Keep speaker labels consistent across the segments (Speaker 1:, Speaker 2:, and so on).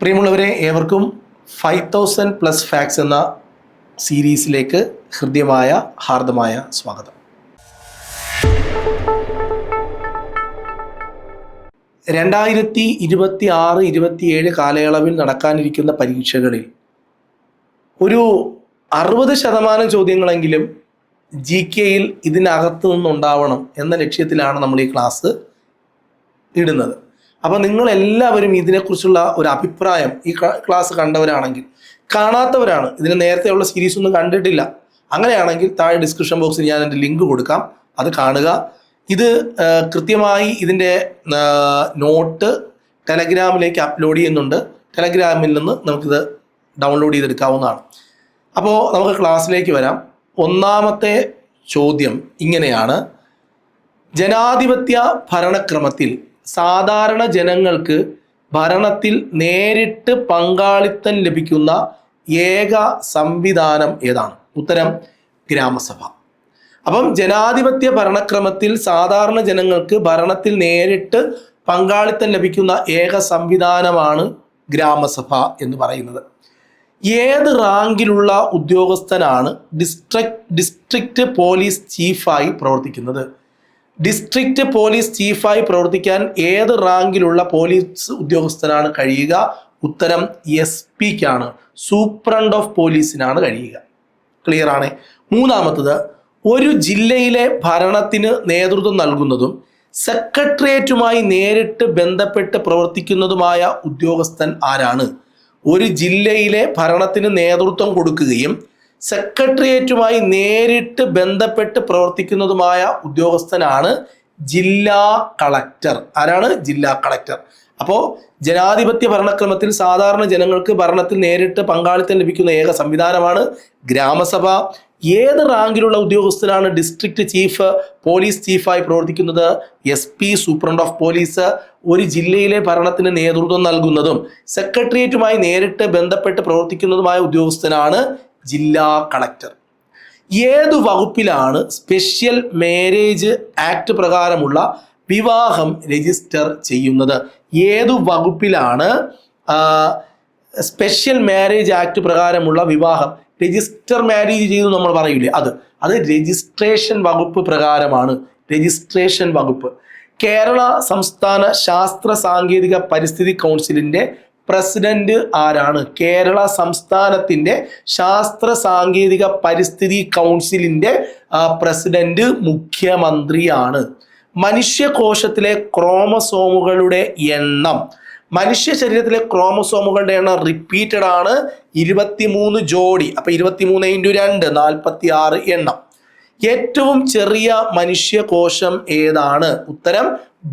Speaker 1: പ്രിയമുള്ളവരെ, ഏവർക്കും 5000+ ഫാക്ട്സ് എന്ന സീരീസിലേക്ക് ഹൃദ്യമായ ഹാർദമായ സ്വാഗതം. 2026-27 കാലയളവിൽ നടക്കാനിരിക്കുന്ന പരീക്ഷകളിൽ ഒരു 60% ചോദ്യങ്ങളെങ്കിലും GKയിൽ ഇതിനകത്ത് നിന്നുണ്ടാവണം എന്ന ലക്ഷ്യത്തിലാണ് നമ്മൾ ഈ ക്ലാസ് ഇടുന്നത്. അപ്പോൾ നിങ്ങളെല്ലാവരും ഇതിനെക്കുറിച്ചുള്ള ഒരു അഭിപ്രായം, ഈ ക്ലാസ് കണ്ടവരാണെങ്കിൽ, കാണാത്തവരാണ്, ഇതിന് നേരത്തെയുള്ള സീരീസ് ഒന്നും കണ്ടിട്ടില്ല, അങ്ങനെയാണെങ്കിൽ താഴെ ഡിസ്ക്രിപ്ഷൻ ബോക്സിൽ ഞാൻ എൻ്റെ ലിങ്ക് കൊടുക്കാം, അത് കാണുക. ഇത് കൃത്യമായി ഇതിൻ്റെ നോട്ട് ടെലഗ്രാമിലേക്ക് അപ്ലോഡ് ചെയ്യുന്നുണ്ട്. ടെലഗ്രാമിൽ നിന്ന് നമുക്കിത് ഡൗൺലോഡ് ചെയ്തെടുക്കാവുന്നതാണ്. അപ്പോൾ നമുക്ക് ക്ലാസ്സിലേക്ക് വരാം. ഒന്നാമത്തെ ചോദ്യം ഇങ്ങനെയാണ്: ജനാധിപത്യ ഭരണക്രമത്തിൽ സാധാരണ ജനങ്ങൾക്ക് ഭരണത്തിൽ നേരിട്ട് പങ്കാളിത്തം ലഭിക്കുന്ന ഏക സംവിധാനം ഏതാണ്? ഉത്തരം ഗ്രാമസഭ. അപ്പം ജനാധിപത്യ ഭരണക്രമത്തിൽ സാധാരണ ജനങ്ങൾക്ക് ഭരണത്തിൽ നേരിട്ട് പങ്കാളിത്തം ലഭിക്കുന്ന ഏക സംവിധാനമാണ് ഗ്രാമസഭ എന്ന് പറയുന്നത്. ഏത് റാങ്കിലുള്ള ഉദ്യോഗസ്ഥനാണ് ഡിസ്ട്രിക്റ്റ് പോലീസ് ചീഫായി പ്രവർത്തിക്കുന്നത്? ഡിസ്ട്രിക്റ്റ് പോലീസ് ചീഫായി പ്രവർത്തിക്കാൻ ഏത് റാങ്കിലുള്ള പോലീസ് ഉദ്യോഗസ്ഥനാണ് കഴിയുക? ഉത്തരം SP-ക്കാണ്, സൂപ്രണ്ട് ഓഫ് പോലീസിനാണ് കഴിയുക. ക്ലിയർ ആണ്. മൂന്നാമത്തത്, ഒരു ജില്ലയിലെ ഭരണത്തിന് നേതൃത്വം നൽകുന്നതും സെക്രട്ടേറിയറ്റുമായി നേരിട്ട് ബന്ധപ്പെട്ട് പ്രവർത്തിക്കുന്നതുമായ ഉദ്യോഗസ്ഥൻ ആരാണ്? ഒരു ജില്ലയിലെ ഭരണത്തിന് നേതൃത്വം കൊടുക്കുകയും സെക്രട്ടേറിയറ്റുമായി നേരിട്ട് ബന്ധപ്പെട്ട് പ്രവർത്തിക്കുന്നതുമായ ഉദ്യോഗസ്ഥനാണ് ജില്ലാ കളക്ടർ. ആരാണ്? ജില്ലാ കളക്ടർ. അപ്പോൾ ജനാധിപത്യ ഭരണക്രമത്തിൽ സാധാരണ ജനങ്ങൾക്ക് ഭരണത്തിൽ നേരിട്ട് പങ്കാളിത്തം ലഭിക്കുന്ന ഏക സംവിധാനമാണ് ഗ്രാമസഭ. ഏത് റാങ്കിലുള്ള ഉദ്യോഗസ്ഥനാണ് ഡിസ്ട്രിക്ട് ചീഫ് പോലീസ് ചീഫായി പ്രവർത്തിക്കുന്നത്? SP, superintendent of police. ഒരു ജില്ലയിലെ ഭരണത്തിന് നേതൃത്വം നൽകുന്നതും സെക്രട്ടേറിയറ്റുമായി നേരിട്ട് ബന്ധപ്പെട്ട് പ്രവർത്തിക്കുന്നതുമായ ഉദ്യോഗസ്ഥനാണ് ജില്ലാ കളക്ടർ. ഏതു വകുപ്പിലാണ് സ്പെഷ്യൽ മാരേജ് ആക്ട് പ്രകാരമുള്ള വിവാഹം രജിസ്റ്റർ ചെയ്യുന്നത്? ഏതു വകുപ്പിലാണ് സ്പെഷ്യൽ മാരേജ് ആക്ട് പ്രകാരമുള്ള വിവാഹം രജിസ്റ്റർ മാരേജ് ചെയ്തു നമ്മൾ പറയില്ലേ, അത് രജിസ്ട്രേഷൻ വകുപ്പ് പ്രകാരമാണ്. രജിസ്ട്രേഷൻ വകുപ്പ്. കേരള സംസ്ഥാന ശാസ്ത്ര സാങ്കേതിക പരിസ്ഥിതി കൗൺസിലിൻ്റെ പ്രസിഡന്റ് ആരാണ്? കേരള സംസ്ഥാനത്തിൻ്റെ ശാസ്ത്ര സാങ്കേതിക പരിസ്ഥിതി കൗൺസിലിൻ്റെ പ്രസിഡന്റ് മുഖ്യമന്ത്രിയാണ്. മനുഷ്യകോശത്തിലെ ക്രോമസോമുകളുടെ എണ്ണം, മനുഷ്യ ശരീരത്തിലെ ക്രോമസോമുകളുടെ എണ്ണം റിപ്പീറ്റഡ് ആണ്, 23 ജോഡി. അപ്പോൾ 23 × 2 46 എണ്ണം. ഏറ്റവും ചെറിയ മനുഷ്യകോശം ഏതാണ്? ഉത്തരം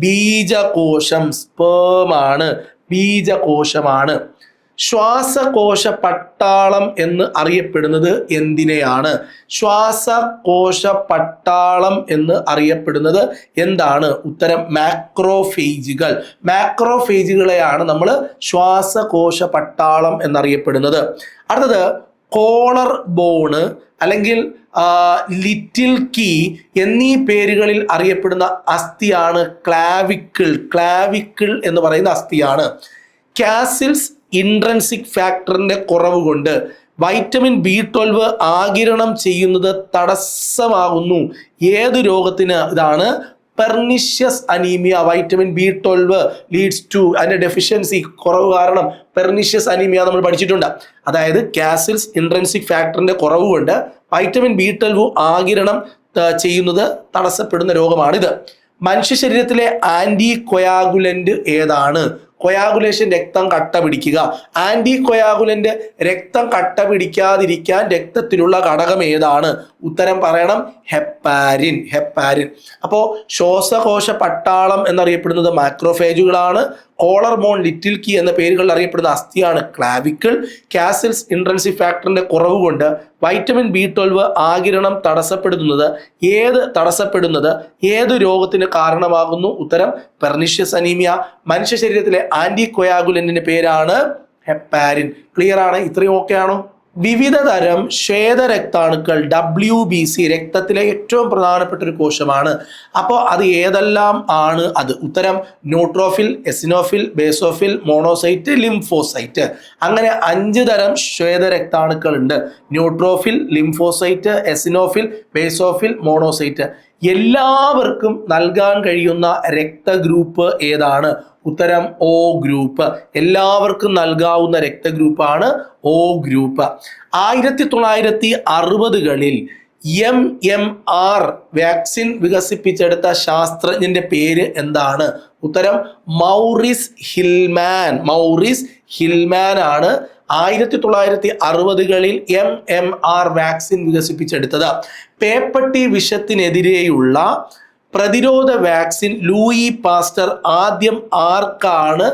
Speaker 1: ബീജകോശം, സ്പേമാണ്, ബീജകോശമാണ്. ശ്വാസകോശ പട്ടാളം എന്ന് അറിയപ്പെടുന്നത് എന്തിനെയാണ്? ശ്വാസകോശ പട്ടാളം എന്ന് അറിയപ്പെടുന്നത് എന്താണ്? ഉത്തരം മാക്രോഫേജുകൾ. മാക്രോഫേജുകളെയാണ് നമ്മൾ ശ്വാസകോശ പട്ടാളം എന്നറിയപ്പെടുന്നത്. അടുത്തത്, കോളർ ബോണ് അല്ലെങ്കിൽ ലിറ്റിൽ കീ എന്നീ പേരുകളിൽ അറിയപ്പെടുന്ന അസ്ഥിയാണ് ക്ലാവിക്കിൾ. ക്ലാവിക്കിൾ എന്ന് പറയുന്ന അസ്ഥിയാണ്. കാസിൽസ് ഇൻട്രൻസിക് ഫാക്ടറിന്റെ കുറവ് കൊണ്ട് വൈറ്റമിൻ B12 ആഗിരണം ചെയ്യുന്നത് തടസ്സമാകുന്നു. ഏത് രോഗത്തിന്? ഇതാണ് pernicious anaemia. Vitamin B12 leads to, അതിന്റെ ഡെഫിഷ്യൻസി, കുറവ് കാരണം പെർനിഷ്യസ് അനീമിയ നമ്മൾ പഠിച്ചിട്ടുണ്ട്. അതായത് കാസിൽസ് ഇൻട്രൻസിക് ഫാക്ടറിന്റെ കുറവ് കൊണ്ട് വൈറ്റമിൻ B12 ആഗിരണം ചെയ്യുന്നത് തടസ്സപ്പെടുന്ന രോഗമാണിത്. മനുഷ്യ ശരീരത്തിലെ ആന്റി കൊയാഗുലന്റ് ഏതാണ്? കൊയാഗുലേഷൻ, രക്തം കട്ട പിടിക്കുക. ആന്റി കൊയാഗുലന്റ് രക്തം കട്ട പിടിക്കാതിരിക്കാൻ രക്തത്തിലുള്ള ഘടകം ഏതാണ്? ഉത്തരം പറയണം, ഹെപ്പാരിൻ. ഹെപ്പാരിൻ. അപ്പോൾ ശ്വാസകോശ പട്ടാളം എന്നറിയപ്പെടുന്നത് മാക്രോഫേജുകളാണ്. കോളർ ബോൺ, ലിറ്റിൽ കീ എന്ന പേരുകളിൽ അറിയപ്പെടുന്ന അസ്ഥിയാണ് ക്ലാവിക്കിൾ. കാസിൽസ് ഇൻട്രൻസിക് ഫാക്ടറിന്റെ കുറവ് കൊണ്ട് വൈറ്റമിൻ B12 ആഗിരണം തടസ്സപ്പെടുന്നത് ഏത് രോഗത്തിന് കാരണമാകുന്നു? ഉത്തരം പെർനിഷ്യസ് അനീമിയ. മനുഷ്യ ശരീരത്തിലെ ആന്റി കൊയാഗുലന്റിന്റെ പേരാണ് ഹെപ്പാരിൻ. ക്ലിയർ ആണ്? ഇത്രയും ഓക്കെ ആണോ? വിവിധ തരം ശ്വേതരക്താണുക്കൾ WBC രക്തത്തിലെ ഏറ്റവും പ്രധാനപ്പെട്ട ഒരു കോശമാണ്. അപ്പോൾ അത് ഏതെല്ലാം ആണ്? അത് ഉത്തരം neutrophil, eosinophil, basophil, monocyte, lymphocyte. അങ്ങനെ 5 തരം ശ്വേതരക്താണുക്കൾ ഉണ്ട്. Neutrophil, lymphocyte, eosinophil, basophil, monocyte. എല്ലാവർക്കും നൽകാൻ കഴിയുന്ന രക്തഗ്രൂപ്പ് ഏതാണ്? ഉത്തരം O ഗ്രൂപ്പ്. എല്ലാവർക്കും നൽകാവുന്ന രക്തഗ്രൂപ്പാണ് O ഗ്രൂപ്പ്. 1960കളിൽ MMR വാക്സിൻ വികസിപ്പിച്ചെടുത്ത ശാസ്ത്രജ്ഞന്റെ പേര് എന്താണ്? ഉത്തരം മൗറിസ് ഹിൽമാൻ. മൗറിസ് ഹിൽമാൻ ആണ് 1960കളിൽ MMR വാക്സിൻ വികസിപ്പിച്ചെടുത്തത്. പേപ്പട്ടി വിഷത്തിനെതിരെയുള്ള പ്രതിരോധ വാക്സിൻ ലൂയി പാസ്റ്റർ ആദ്യം ആർക്കാണ്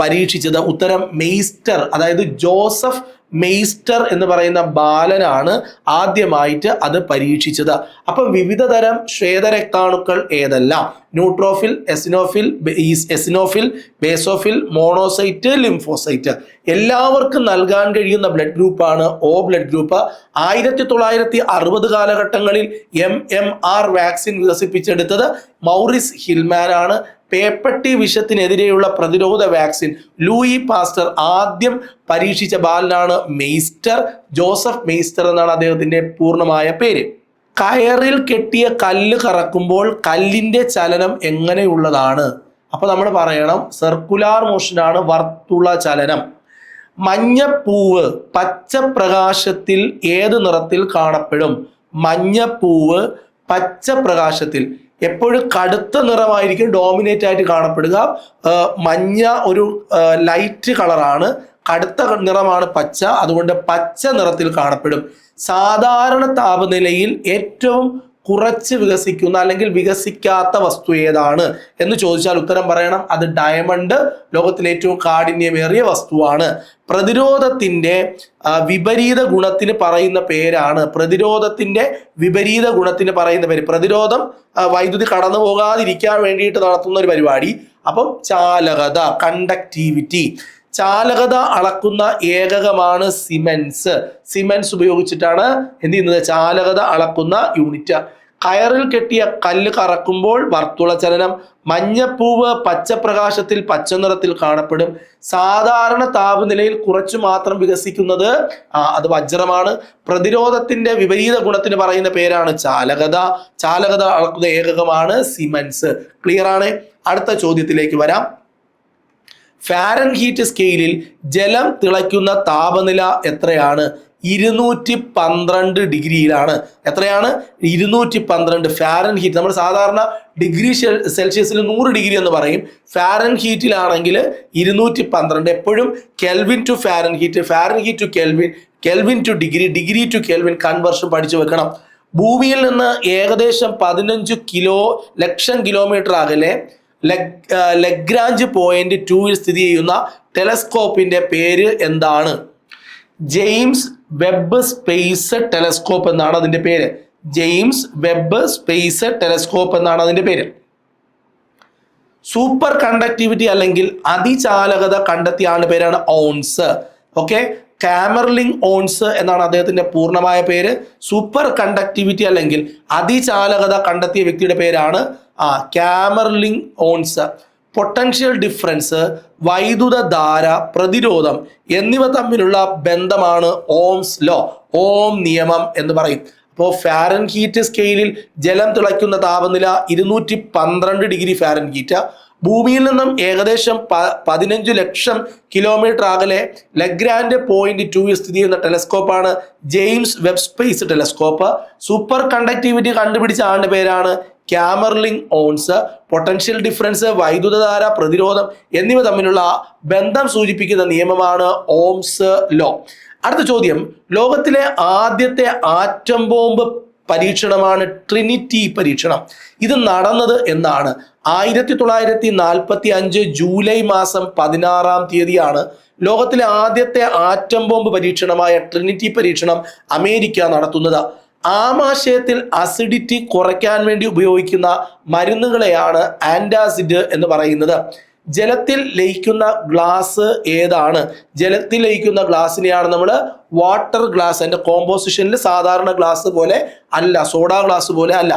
Speaker 1: പരീക്ഷിച്ചത്? ഉത്തരം മെയ്സ്റ്റർ. അതായത് ജോസഫ് മെയ്സ്റ്റർ എന്ന് പറയുന്ന ബാലനാണ് ആദ്യമായിട്ട് അത് പരീക്ഷിച്ചത്. അപ്പം വിവിധ തരം ശ്വേതരക്താണുക്കൾ ഏതെല്ലാം? Neutrophil, eosinophil, basophil, monocyte, lymphocyte. എല്ലാവർക്കും നൽകാൻ കഴിയുന്ന ബ്ലഡ് ഗ്രൂപ്പാണ് O ബ്ലഡ് ഗ്രൂപ്പ്. 1960 കാലഘട്ടങ്ങളിൽ MMR വാക്സിൻ വികസിപ്പിച്ചെടുത്തത് മൗറിസ് ഹിൽമാൻ ആണ്. പേപ്പട്ടി വിഷത്തിനെതിരെയുള്ള പ്രതിരോധ വാക്സിൻ ലൂയി പാസ്റ്റർ ആദ്യം പരീക്ഷിച്ച ബാലനാണ് മെയ്സ്റ്റർ. ജോസഫ് മെയ്സ്റ്റർ എന്നാണ് അദ്ദേഹത്തിന്റെ പൂർണ്ണമായ പേര്. കയറിൽ കെട്ടിയ കല്ല് കറക്കുമ്പോൾ കല്ലിന്റെ ചലനം എങ്ങനെയുള്ളതാണ്? അപ്പൊ നമ്മൾ പറയണം സർക്കുലാർ മോഷനാണ്, വർത്തുള ചലനം. മഞ്ഞപ്പൂവ് പച്ചപ്രകാശത്തിൽ ഏത് നിറത്തിൽ കാണപ്പെടും? മഞ്ഞപ്പൂവ് പച്ചപ്രകാശത്തിൽ എപ്പോഴും കടുത്ത നിറമായിരിക്കും ഡോമിനേറ്റ് ആയിട്ട് കാണപ്പെടുക. മഞ്ഞ ഒരു ലൈറ്റ് കളറാണ്, കടുത്ത നിറമാണ് പച്ച, അതുകൊണ്ട് പച്ച നിറത്തിൽ കാണപ്പെടും. സാധാരണ താപനിലയിൽ ഏറ്റവും കുറച്ച് വികസിക്കുന്ന അല്ലെങ്കിൽ വികസിക്കാത്ത വസ്തു ഏതാണ് എന്ന് ചോദിച്ചാൽ ഉത്തരം പറയണം, അത് ഡയമണ്ട്. ലോകത്തിലെ ഏറ്റവും കാഠിന്യമേറിയ വസ്തുവാണ്. പ്രതിരോധത്തിന്റെ വിപരീത ഗുണത്തിന് പറയുന്ന പേരാണ്. പ്രതിരോധത്തിന്റെ വിപരീത ഗുണത്തിന് പറയുന്ന പേര്. പ്രതിരോധം വൈദ്യുതി കടന്നു പോകാതിരിക്കാൻ വേണ്ടിയിട്ട് നടത്തുന്ന ഒരു പരിപാടി. അപ്പം ചാലകത, കണ്ടക്ടിവിറ്റി. ചാലകത അളക്കുന്ന ഏകകമാണ് സിമൻസ്. സിമൻസ് ഉപയോഗിച്ചിട്ടാണ് എന്ത് ചെയ്യുന്നത്? ചാലകത അളക്കുന്ന യൂണിറ്റ്. കയറിൽ കെട്ടിയ കല്ല് കറക്കുമ്പോൾ വർത്തുള ചലനം. മഞ്ഞപ്പൂവ് പച്ചപ്രകാശത്തിൽ പച്ച നിറത്തിൽ കാണപ്പെടും. സാധാരണ താപനിലയിൽ കുറച്ചു മാത്രം വികസിക്കുന്നത് അത് വജ്രമാണ്. പ്രതിരോധത്തിന്റെ വിപരീത ഗുണത്തിന് പറയുന്ന പേരാണ് ചാലകത. ചാലകത അളക്കുന്ന ഏകകമാണ് സിമൻസ്. ക്ലിയർ ആണ്? അടുത്ത ചോദ്യത്തിലേക്ക് വരാം. ഫാരൻഹീറ്റ് സ്കെയിലിൽ ജലം തിളയ്ക്കുന്ന താപനില എത്രയാണ്? 212 ഡിഗ്രിയിലാണ്. എത്രയാണ്? 212 ഫാരൻഹീറ്റ്. നമ്മൾ സാധാരണ ഡിഗ്രി സെൽഷ്യസിൽ 100 ഡിഗ്രി എന്ന് പറയും. ഫാരൻഹീറ്റിലാണെങ്കിൽ 212. എപ്പോഴും Kelvin to Fahrenheit, Fahrenheit to Kelvin, Kelvin to degree, degree to Kelvin conversion പഠിച്ചു വെക്കണം. ഭൂമിയിൽ നിന്ന് ഏകദേശം 15 ലക്ഷം കിലോമീറ്റർ അകലെ ലഗ്രാഞ്ച് പോയിന്റ് 2ൽ സ്ഥിതി ചെയ്യുന്ന ടെലസ്കോപ്പിന്റെ പേര് എന്താണ്? ജെയിംസ് വെബ് സ്പേസ് ടെലസ്കോപ്പ് എന്നാണ് അതിന്റെ പേര്. ജെയിംസ് വെബ് സ്പേസ് ടെലസ്കോപ്പ് എന്നാണ് അതിന്റെ പേര്. സൂപ്പർ കണ്ടക്ടിവിറ്റി അല്ലെങ്കിൽ അതിചാലകത കണ്ടെത്തിയ ആളുടെ പേരാണ് ഓൺസ്. ഓക്കെ, കാമർലിംഗ് ഓൺസ് എന്നാണ് അദ്ദേഹത്തിന്റെ പൂർണ്ണമായ പേര്. സൂപ്പർ കണ്ടക്ടിവിറ്റി അല്ലെങ്കിൽ അതിചാലകത കണ്ടെത്തിയ വ്യക്തിയുടെ പേരാണ് കാമർലിംഗ് ഓൺസ്. പൊട്ടൻഷ്യൽ ഡിഫറൻസ്, വൈദ്യുതധാര, പ്രതിരോധം എന്നിവ തമ്മിലുള്ള ബന്ധമാണ് ഓംസ് ലോ, ഓം നിയമം എന്ന് പറയും. അപ്പോൾ ഫാരൻഹീറ്റ് സ്കെയിലിൽ ജലം തിളയ്ക്കുന്ന താപനില 212 ഡിഗ്രി ഫാരൻഹീറ്റ്. ഭൂമിയിൽ നിന്നും ഏകദേശം 15 ലക്ഷം കിലോമീറ്റർ അകലെ ലഗ്രാൻഡ് പോയിന്റ് 2ൽ സ്ഥിതി ചെയ്യുന്ന ടെലസ്കോപ്പാണ് James Webb space telescope. Superconductivity കണ്ടുപിടിച്ച ആളുടെ പേരാണ് കാമർലിംഗ് ഓൺസ്. പൊട്ടൻഷ്യൽ ഡിഫറൻസ്, വൈദ്യുതധാര, പ്രതിരോധം എന്നിവ തമ്മിലുള്ള ബന്ധം സൂചിപ്പിക്കുന്ന നിയമമാണ് ഓംസ് ലോ. അടുത്ത ചോദ്യം, ലോകത്തിലെ ആദ്യത്തെ ആറ്റം ബോംബ് പരീക്ഷണമാണ് ട്രിനിറ്റി പരീക്ഷണം. ഇത് നടന്നത് എന്നാണ്? 1945 ജൂലൈ മാസം 16-ാം തീയതിയാണ് ലോകത്തിലെ ആദ്യത്തെ ആറ്റം ബോംബ് പരീക്ഷണമായ ട്രിനിറ്റി പരീക്ഷണം അമേരിക്ക നടത്തുന്നത്. ആമാശയത്തിൽ അസിഡിറ്റി കുറയ്ക്കാൻ വേണ്ടി ഉപയോഗിക്കുന്ന മരുന്നുകളെയാണ് ആന്റാസിഡ് എന്ന് പറയുന്നത്. ജലത്തിൽ ലയിക്കുന്ന ഗ്ലാസ് ഏതാണ്? ജലത്തിൽ ലയിക്കുന്ന ഗ്ലാസിനെയാണ് നമ്മൾ വാട്ടർ ഗ്ലാസ്. അതിന്റെ കോമ്പോസിഷനിൽ സാധാരണ ഗ്ലാസ് പോലെ അല്ല, സോഡാ ഗ്ലാസ് പോലെ അല്ല.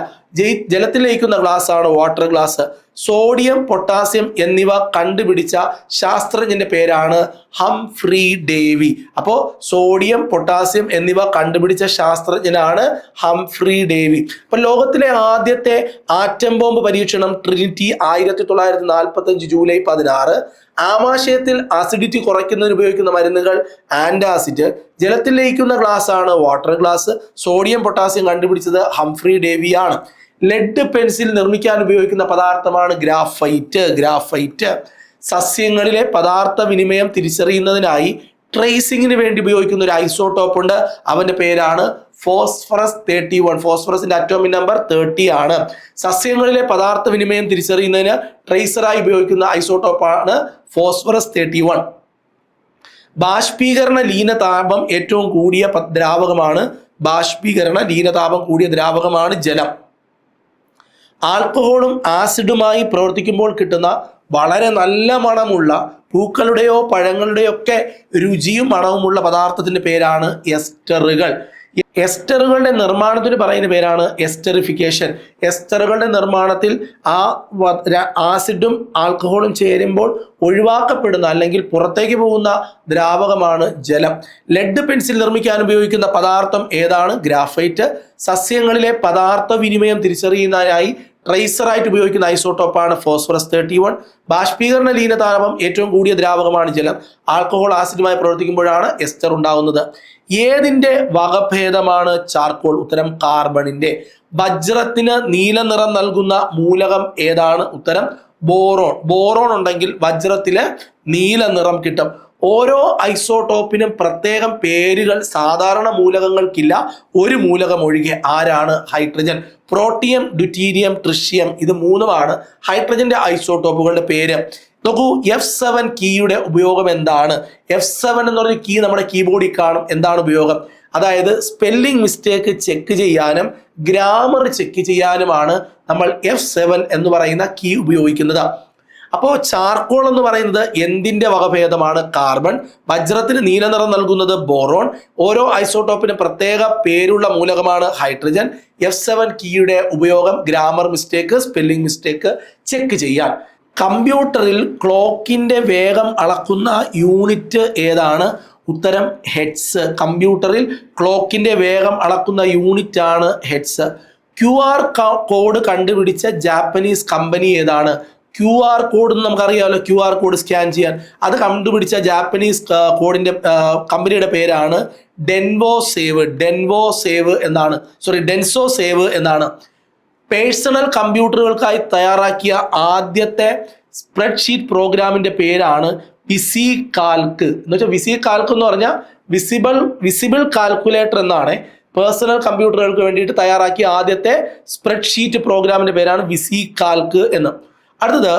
Speaker 1: ജലത്തിൽ ലയിക്കുന്ന ഗ്ലാസ് ആണ് വാട്ടർ ഗ്ലാസ്. സോഡിയം, പൊട്ടാസ്യം എന്നിവ കണ്ടുപിടിച്ച ശാസ്ത്രജ്ഞന്റെ പേരാണ് ഹംഫ്രി ഡേവി. അപ്പോൾ സോഡിയം, പൊട്ടാസ്യം എന്നിവ കണ്ടുപിടിച്ച ശാസ്ത്രജ്ഞനാണ് ഹംഫ്രി ഡേവി. അപ്പൊ ലോകത്തിലെ ആദ്യത്തെ ആറ്റം ബോംബ് പരീക്ഷണം ട്രിനിറ്റി 1945 ജൂലൈ 16. ആമാശയത്തിൽ അസിഡിറ്റി കുറയ്ക്കുന്നതിന് ഉപയോഗിക്കുന്ന മരുന്നുകൾ ആന്റാസിഡ്. ജലത്തിൽ ലയിക്കുന്ന ഗ്ലാസ് ആണ് വാട്ടർ ഗ്ലാസ്. സോഡിയം, പൊട്ടാസ്യം കണ്ടുപിടിച്ചത് ഹംഫ്രി ഡേവി ആണ്. ലെഡ് പെൻസിൽ നിർമ്മിക്കാൻ ഉപയോഗിക്കുന്ന പദാർത്ഥമാണ് ഗ്രാഫൈറ്റ്. സസ്യങ്ങളിലെ പദാർത്ഥ വിനിമയം തിരിച്ചറിയുന്നതിനായി ട്രേസിങ്ങിന് വേണ്ടി ഉപയോഗിക്കുന്ന ഒരു ഐസോട്ടോപ്പ് ഉണ്ട്. അവന്റെ പേരാണ് ഫോസ്ഫറസ് 31. ഫോസ്ഫറസിന്റെ അറ്റോമിക് നമ്പർ 30 ആണ്. സസ്യങ്ങളിലെ പദാർത്ഥ വിനിമയം തിരിച്ചറിയുന്നതിന് ട്രേസറായി ഉപയോഗിക്കുന്ന ഐസോട്ടോപ്പാണ് ഫോസ്ഫറസ് 31. ബാഷ്പീകരണ ലീനതാപം ഏറ്റവും കൂടിയ ദ്രാവകമാണ് ജലം. ആൽക്കഹോളും ആസിഡുമായി പ്രവർത്തിക്കുമ്പോൾ കിട്ടുന്ന വളരെ നല്ല മണമുള്ള പൂക്കളുടെയോ പഴങ്ങളുടെയോ ഒക്കെ രുചിയും മണവുമുള്ള പദാർത്ഥത്തിന്റെ പേരാണ് എസ്റ്ററുകൾ. എസ്റ്ററുകളുടെ നിർമ്മാണത്തിന് പറയുന്ന പേരാണ് എസ്റ്ററിഫിക്കേഷൻ. എസ്റ്ററുകളുടെ നിർമ്മാണത്തിൽ ആസിഡും ആൽക്കഹോളും ചേരുമ്പോൾ ഒഴിവാക്കപ്പെടുന്ന അല്ലെങ്കിൽ പുറത്തേക്ക് പോകുന്ന ദ്രാവകമാണ് ജലം. ലെഡ് പെൻസിൽ നിർമ്മിക്കാൻ ഉപയോഗിക്കുന്ന പദാർത്ഥം ഏതാണ്? ഗ്രാഫൈറ്റ്. സസ്യങ്ങളിലെ പദാർത്ഥ വിനിമയം തിരിച്ചറിയുന്നതിനായി ട്രേസറായിട്ട് ഉപയോഗിക്കുന്ന ഐസോട്ടോപ്പാണ് ഫോസ്ഫറസ് 31. ബാഷ്പീകരണ ലീനതാപം ഏറ്റവും കൂടിയ ദ്രാവകമാണ് ജലം. ആൽക്കഹോൾ ആസിഡുമായി പ്രവർത്തിക്കുമ്പോഴാണ് എസ്റ്റർ ഉണ്ടാകുന്നത്. ഏതിന്റെ വകഭേദമാണ് ചാർക്കോൾ? ഉത്തരം കാർബണിന്റെ. വജ്രത്തിന് നീല നിറം നൽകുന്ന മൂലകം ഏതാണ്? ഉത്തരം ബോറോൺ. ബോറോൺ ഉണ്ടെങ്കിൽ വജ്രത്തില് നീല നിറം കിട്ടും. ഓരോ ഐസോട്ടോപ്പിനും പ്രത്യേകം പേരുകൾ സാധാരണ മൂലകങ്ങൾക്കില്ല, ഒരു മൂലകം ഒഴികെ. ആരാണ്? ഹൈഡ്രജൻ. പ്രോട്ടിയം, ഡ്യൂറ്റീരിയം, ട്രിഷ്യം, ഇത് മൂന്നുമാണ് ഹൈഡ്രജന്റെ ഐസോട്ടോപ്പുകളുടെ പേര്. നോക്കൂ, F7 കീയുടെ ഉപയോഗം എന്താണ്? F7 എന്ന് പറഞ്ഞ കീ നമ്മുടെ കീബോർഡിൽ കാണും. എന്താണ് ഉപയോഗം? അതായത് സ്പെല്ലിംഗ് മിസ്റ്റേക്ക് ചെക്ക് ചെയ്യാനും ഗ്രാമർ ചെക്ക് ചെയ്യാനുമാണ് നമ്മൾ F7 എന്ന് പറയുന്ന കീ ഉപയോഗിക്കുന്നത്. അപ്പോൾ ചാർക്കോൾ എന്ന് പറയുന്നത് എന്തിന്റെ വകഭേദമാണ്? കാർബൺ. വജ്രത്തിന് നീല നിറം നൽകുന്നത് ബോറോൺ. ഓരോ ഐസോട്ടോപ്പിന് പ്രത്യേക പേരുള്ള മൂലകമാണ് ഹൈഡ്രജൻ. F7 കീയുടെ ഉപയോഗം grammar mistake, spelling mistake check ചെയ്യാൻ. കമ്പ്യൂട്ടറിൽ ക്ലോക്കിന്റെ വേഗം അളക്കുന്ന യൂണിറ്റ് ഏതാണ്? ഉത്തരം ഹെഡ്സ്. കമ്പ്യൂട്ടറിൽ ക്ലോക്കിന്റെ വേഗം അളക്കുന്ന യൂണിറ്റ് ആണ് ഹെഡ്സ്. QR കോഡ് കണ്ടുപിടിച്ച ജാപ്പനീസ് കമ്പനി ഏതാണ്? QR കോഡ് നമുക്കറിയാമല്ലോ, QR കോഡ് സ്കാൻ ചെയ്യാൻ. അത് കണ്ടുപിടിച്ച ജാപ്പനീസ് കോഡിന്റെ കമ്പനിയുടെ പേരാണ് ഡെൻസോ സേവ് എന്നാണ്. പേഴ്സണൽ കമ്പ്യൂട്ടറുകൾക്കായി തയ്യാറാക്കിയ ആദ്യത്തെ സ്പ്രെഡ്ഷീറ്റ് പ്രോഗ്രാമിന്റെ പേരാണ് വിസികാൽക്ക്. എന്ന് വെച്ചാൽ വിസികാൽക്ക് എന്ന് പറഞ്ഞാൽ വിസിബിൾ കാൽക്കുലേറ്റർ എന്നാണ്. പേഴ്സണൽ കമ്പ്യൂട്ടറുകൾക്ക് വേണ്ടിയിട്ട് തയ്യാറാക്കിയ ആദ്യത്തെ സ്പ്രെഡ്ഷീറ്റ് പ്രോഗ്രാമിന്റെ പേരാണ് വിസികാൽക്ക് എന്ന്. അടുത്തത്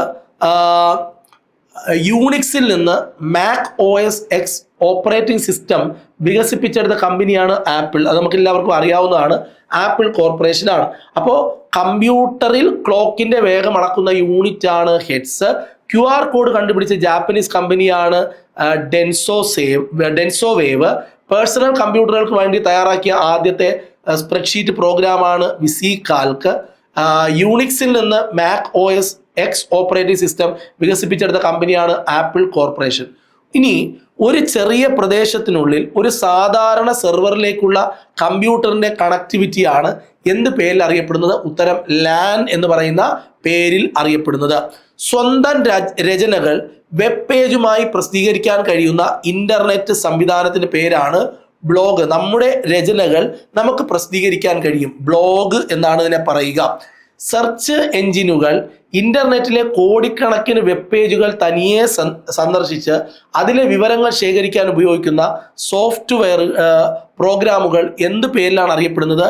Speaker 1: യൂണിക്സിൽ നിന്ന് Mac OS X operating system വികസിപ്പിച്ചെടുത്ത കമ്പനിയാണ് ആപ്പിൾ. അത് നമുക്ക് എല്ലാവർക്കും അറിയാവുന്നതാണ്. ആപ്പിൾ കോർപ്പറേഷൻ ആണ്. അപ്പോൾ കമ്പ്യൂട്ടറിൽ ക്ലോക്കിന്റെ വേഗം അളക്കുന്ന യൂണിറ്റ് ആണ് ഹെഡ്സ്. QR കോഡ് കണ്ടുപിടിച്ച ജാപ്പനീസ് കമ്പനിയാണ് ഡെൻസോ വേവ്. പേഴ്സണൽ കമ്പ്യൂട്ടറുകൾക്ക് വേണ്ടി തയ്യാറാക്കിയ ആദ്യത്തെ സ്പ്രെഡ്ഷീറ്റ് പ്രോഗ്രാമാണ് വിസികാൽക്ക്. യൂണിക്സിൽ നിന്ന് Mac OS X operating system വികസിപ്പിച്ചെടുത്ത കമ്പനിയാണ് ആപ്പിൾ കോർപ്പറേഷൻ. ഇനി ഒരു ചെറിയ പ്രദേശത്തിനുള്ളിൽ ഒരു സാധാരണ സെർവറിലേക്കുള്ള കമ്പ്യൂട്ടറിന്റെ കണക്ടിവിറ്റിയാണ് എന്ത് പേരിൽ അറിയപ്പെടുന്നത്? ഉത്തരം LAN എന്ന് പറയുന്ന പേരിൽ അറിയപ്പെടുന്നത്. സ്വന്തം രചനകൾ വെബ് പേജുമായി പ്രസിദ്ധീകരിക്കാൻ കഴിയുന്ന ഇന്റർനെറ്റ് സംവിധാനത്തിന്റെ പേരാണ് ബ്ലോഗ്. നമ്മുടെ രചനകൾ നമുക്ക് പ്രസിദ്ധീകരിക്കാൻ കഴിയും, ബ്ലോഗ് എന്നാണ് ഇതിനെ പറയുക. സെർച്ച് എഞ്ചിനുകൾ ഇന്റർനെറ്റിലെ കോടിക്കണക്കിന് വെബ് പേജുകൾ തനിയെ സന്ദർശിച്ച് അതിലെ വിവരങ്ങൾ ശേഖരിക്കാൻ ഉപയോഗിക്കുന്ന സോഫ്റ്റ്വെയർ പ്രോഗ്രാമുകൾ എന്ത് പേരിലാണ് അറിയപ്പെടുന്നത്?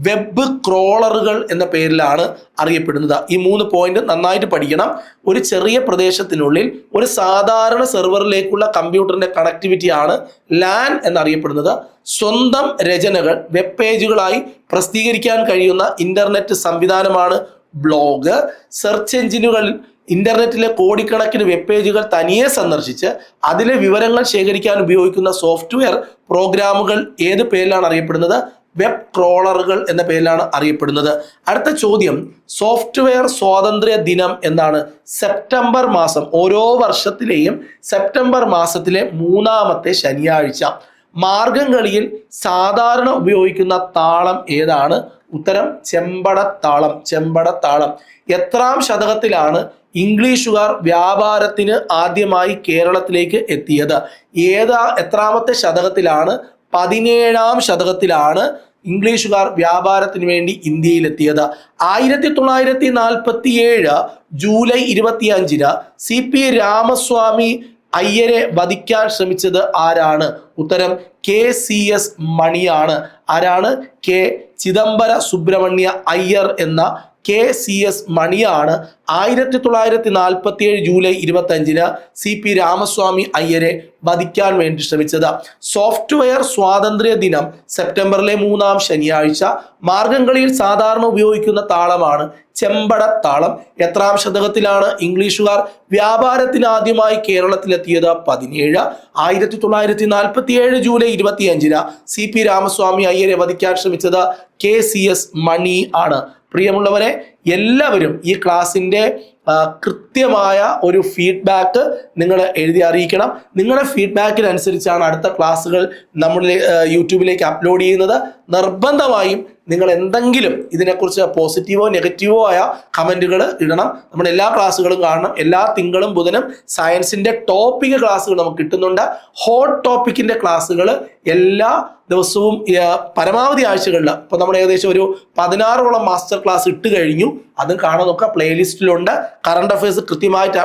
Speaker 1: വെബ് ക്രോളറുകൾ എന്ന പേരിലാണ് അറിയപ്പെടുന്നത്. ഈ 3 പോയിന്റ് നന്നായിട്ട് പഠിക്കണം. ഒരു ചെറിയ പ്രദേശത്തിനുള്ളിൽ ഒരു സാധാരണ സെർവറിലേക്കുള്ള കമ്പ്യൂട്ടറിന്റെ കണക്ടിവിറ്റിയാണ് LAN എന്നറിയപ്പെടുന്നത്. സ്വന്തം രചനകൾ വെബ് പേജുകളായി പ്രസിദ്ധീകരിക്കാൻ കഴിയുന്ന ഇന്റർനെറ്റ് സംവിധാനമാണ് ബ്ലോഗ്. സെർച്ച് എഞ്ചിനുകളിൽ ഇന്റർനെറ്റിലെ കോടിക്കണക്കിന് വെബ് പേജുകൾ തനിയെ സന്ദർശിച്ച് അതിലെ വിവരങ്ങൾ ശേഖരിക്കാൻ ഉപയോഗിക്കുന്ന സോഫ്റ്റ്വെയർ പ്രോഗ്രാമുകൾ ഏത് പേരിലാണ് അറിയപ്പെടുന്നത്? വെബ് ക്രോളറുകൾ എന്ന പേരിലാണ് അറിയപ്പെടുന്നത്. അടുത്ത ചോദ്യം, സോഫ്റ്റ്വെയർ സ്വാതന്ത്ര്യ ദിനം എന്നാണ്. സെപ്റ്റംബർ മാസം, ഓരോ വർഷത്തിലെയും സെപ്റ്റംബർ മാസത്തിലെ 3-ാമത്തെ ശനിയാഴ്ച. മാർഗംകളിയിൽ സാധാരണ ഉപയോഗിക്കുന്ന താളം ഏതാണ്? ഉത്തരം ചെമ്പടത്താളം. ചെമ്പടത്താളം. എത്രാം ശതകത്തിലാണ് ഇംഗ്ലീഷുകാർ വ്യാപാരത്തിന് ആദ്യമായി കേരളത്തിലേക്ക് എത്തിയത്? എത്രാമത്തെ ശതകത്തിലാണ്? 17-ാം ശതകത്തിലാണ് ഇംഗ്ലീഷുകാർ വ്യാപാരത്തിന് വേണ്ടി ഇന്ത്യയിലെത്തിയത്. 1947 ജൂലൈ 25 CP രാമസ്വാമി അയ്യരെ വധിക്കാൻ ശ്രമിച്ചത് ആരാണ്? ഉത്തരം KCS മണിയാണ്. ആരാണ്? ചിദംബര സുബ്രഹ്മണ്യ അയ്യർ എന്ന KCS മണിയാണ് 1947 ജൂലൈ 25 CP രാമസ്വാമി അയ്യരെ വധിക്കാൻ വേണ്ടി ശ്രമിച്ചത്. സോഫ്റ്റ്വെയർ സ്വാതന്ത്ര്യ ദിനം സെപ്റ്റംബറിലെ 3-ാം ശനിയാഴ്ച. മാർഗംകളിയിൽ സാധാരണ ഉപയോഗിക്കുന്ന താളമാണ് ചെമ്പടത്താളം. എത്രാം ശതകത്തിലാണ് ഇംഗ്ലീഷുകാർ വ്യാപാരത്തിന് ആദ്യമായി കേരളത്തിലെത്തിയത്? 17. 1947 ജൂലൈ 25 CP രാമസ്വാമി അയ്യരെ വധിക്കാൻ ശ്രമിച്ചത് KCS മണി ആണ്. പ്രിയമുള്ളവരെ, എല്ലാവരും ഈ ക്ലാസ്സിൻ്റെ കൃത്യമായ ഒരു ഫീഡ്ബാക്ക് നിങ്ങൾ എഴുതി അറിയിക്കണം. നിങ്ങളുടെ ഫീഡ്ബാക്കിനനുസരിച്ചാണ് അടുത്ത ക്ലാസ്സുകൾ നമ്മൾ യൂട്യൂബിലേക്ക് അപ്ലോഡ് ചെയ്യുന്നത്. നിർബന്ധമായും നിങ്ങൾ എന്തെങ്കിലും ഇതിനെക്കുറിച്ച് പോസിറ്റീവോ നെഗറ്റീവോ ആയ കമൻറ്റുകൾ ഇടണം. നമ്മുടെ എല്ലാ ക്ലാസ്സുകളും കാണണം. എല്ലാ തിങ്കളും ബുധനും സയൻസിൻ്റെ ടോപ്പിക് ക്ലാസ്സുകൾ നമുക്ക് കിട്ടുന്നുണ്ട്. ഹോട്ട് ടോപ്പിക്കിൻ്റെ ക്ലാസ്സുകൾ എല്ലാ ദിവസവും പരമാവധി ആഴ്ചകളിൽ ഇപ്പോൾ നമ്മൾ ഏകദേശം ഒരു 16ഓളം മാസ്റ്റർ ക്ലാസ് ഇട്ട് കഴിഞ്ഞു. അതും കാണാൻ നോക്കുക. പ്ലേലിസ്റ്റിലുണ്ട്. കറണ്ട് അഫയേഴ്സ് കൃത്യമായിട്ട്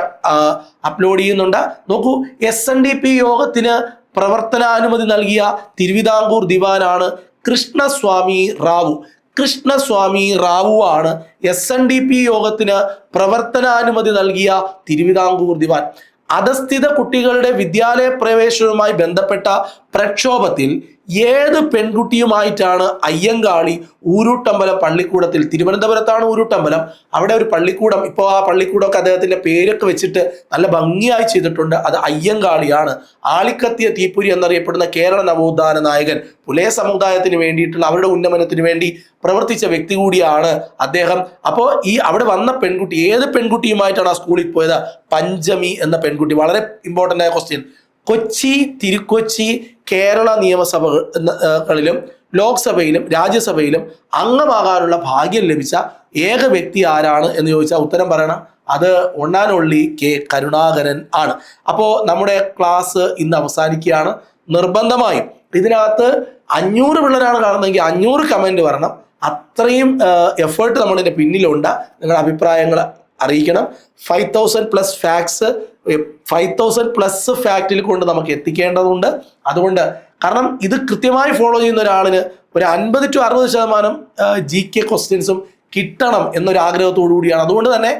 Speaker 1: അപ്ലോഡ് ചെയ്യുന്നുണ്ട്. നോക്കൂ, SNDP യോഗത്തിന് പ്രവർത്തനാനുമതി നൽകിയ തിരുവിതാംകൂർ ദിവാനാണ് കൃഷ്ണസ്വാമി റാവു. കൃഷ്ണസ്വാമി റാവു ആണ് SNDP യോഗത്തിന് പ്രവർത്തനാനുമതി നൽകിയ തിരുവിതാംകൂർ ദിവാൻ. അധസ്ഥിത കുട്ടികളുടെ വിദ്യാലയ പ്രവേശനവുമായി ബന്ധപ്പെട്ട പ്രക്ഷോഭത്തിൽ ഏത് പെൺകുട്ടിയുമായിട്ടാണ് അയ്യങ്കാളി ഊരൂട്ടമ്പലം പള്ളിക്കൂടത്തിൽ, തിരുവനന്തപുരത്താണ് ഊരൂട്ടമ്പലം, അവിടെ ഒരു പള്ളിക്കൂടം, ഇപ്പോൾ ആ പള്ളിക്കൂടമൊക്കെ അദ്ദേഹത്തിന്റെ പേരൊക്കെ വെച്ചിട്ട് നല്ല ഭംഗിയായി ചെയ്തിട്ടുണ്ട്. അത് അയ്യങ്കാളിയാണ്. ആളിക്കത്തിയ തീപ്പൊരി എന്നറിയപ്പെടുന്ന കേരള നവോത്ഥാന നായകൻ, പുലയ സമുദായത്തിന് വേണ്ടിയിട്ടുള്ള അവരുടെ ഉന്നമനത്തിന് വേണ്ടി പ്രവർത്തിച്ച വ്യക്തി കൂടിയാണ് അദ്ദേഹം. അപ്പോൾ ഈ അവിടെ വന്ന പെൺകുട്ടി ഏത് പെൺകുട്ടിയുമായിട്ടാണ് ആ സ്കൂളിൽ പോയത്? പഞ്ചമി എന്ന പെൺകുട്ടി. വളരെ ഇമ്പോർട്ടൻ്റ് ആയ ക്വസ്റ്റ്യൻ. കൊച്ചി, തിരുക്കൊച്ചി, കേരള നിയമസഭകളിലും ലോക്സഭയിലും രാജ്യസഭയിലും അംഗമാകാനുള്ള ഭാഗ്യം ലഭിച്ച ഏക വ്യക്തി ആരാണ് എന്ന് ചോദിച്ചാൽ ഉത്തരം പറയണം. അത് one and only K Karunakaran ആണ്. അപ്പോൾ നമ്മുടെ ക്ലാസ് ഇന്ന് അവസാനിക്കുകയാണ്. നിർബന്ധമായും ഇതിനകത്ത് 500 പിള്ളേരാണ് കാണുന്നതെങ്കിൽ 500 കമൻറ്റ് വരണം. അത്രയും എഫേർട്ട് നമ്മളിതിൻ്റെ പിന്നിലുണ്ട്. നിങ്ങളുടെ അഭിപ്രായങ്ങൾ അറിയിക്കണം. 5000+ ഫാക്ട്സ് 5000+ ഫാക്റ്റിൽ കൊണ്ട് നമുക്ക് എത്തിക്കേണ്ടതുണ്ട്. അതുകൊണ്ട് കാരണം ഇത് കൃത്യമായി ഫോളോ ചെയ്യുന്ന ഒരാളിന് ഒരു 50 to 60% GK ക്വസ്റ്റ്യൻസും കിട്ടണം എന്നൊരു ആഗ്രഹത്തോടു കൂടിയാണ്. അതുകൊണ്ട് തന്നെ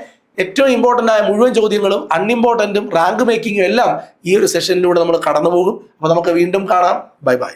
Speaker 1: ഏറ്റവും ഇമ്പോർട്ടൻ്റ് ആയ മുഴുവൻ ചോദ്യങ്ങളും അൺഇമ്പോർട്ടൻറ്റും റാങ്ക് മേക്കിങ്ങും എല്ലാം ഈ ഒരു സെഷനിലൂടെ നമ്മൾ കടന്നു പോകും. അപ്പോൾ നമുക്ക് വീണ്ടും കാണാം. Bye bye.